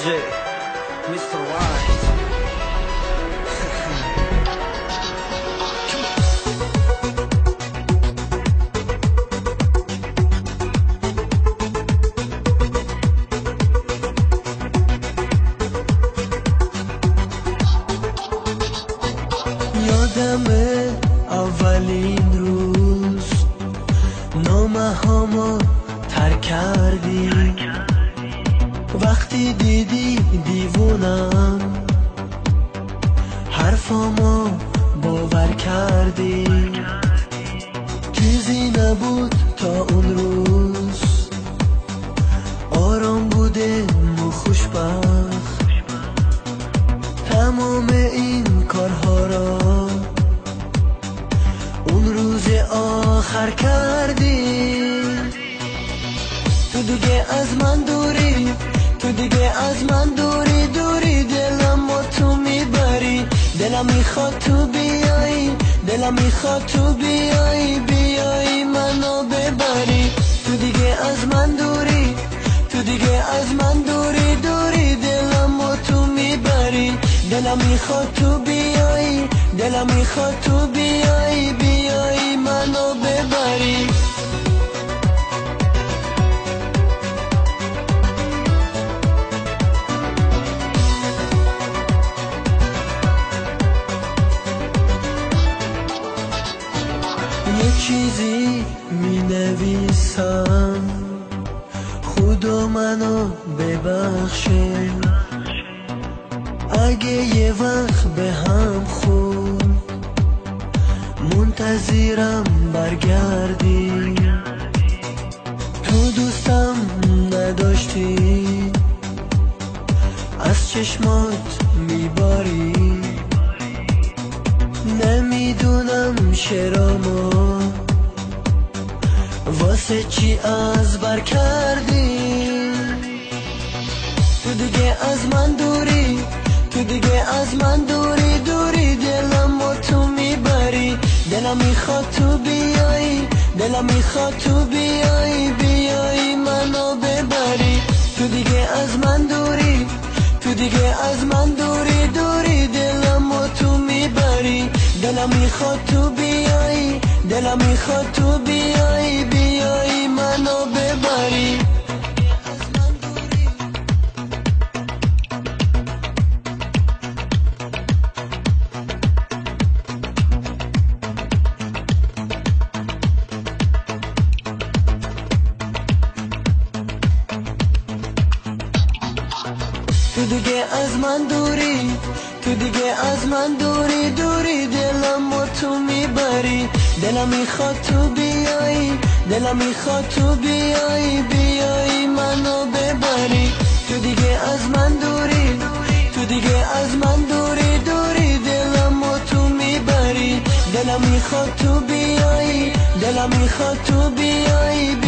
J, Mr. White. یادمه اولین روز نامه هامو ترک کردی، وقتی دیدی دیوونم حرفامو باور کردی. چیزی نبود تا اون روز، آرام بودم و خوشبخت. تمام این کارها را اون روز آخر کردی. تو دیگه از من دوری، تو دیگه از من دوری دوری. دلم با تو میبری، دلم میخواد تو بیایی، دلم میخواد تو بیایی، بیایی منو ببری. تو دیگه از من دوری، تو دیگه از من دوری دوری. دلم با تو میبری، دلم میخواد تو بیایی، دلم میخواد تو بیایی، بیایی منو ببری. یه چیزی می نویسم، خدا منو ببخشه. اگه یه وقت به هم خون منتظرم برگردی. تو دوستم نداشتی، از چشمات میباری. نمیدونم چرا واسه چی از بر کردی. تو دیگه از من دوری، تو دیگه از من دوری دوری. دلم با تو میبری، دلم میخواد تو بیایی، دلم میخواد تو بیایی، بیایی منو ببری. تو دیگه از من دوری، تو دیگه از من دوری دوری. دلم با تو میبری، دلم میخواد تو بیایی، دلم میخواد تو بیایی، بیایی منو ببری. تو دیگه از من دوری، تو دیگه از من دوری دوری. دلم با تو میبری، دلم میخواد تو بیایی، دلم میخواد تو بیایی، بیایی منو ببری. تو دیگه از من دوری، تو دیگه از من دوری دوری. دلم با تو میبری، دلم میخواد تو بیایی، دلم میخواد تو بیایی.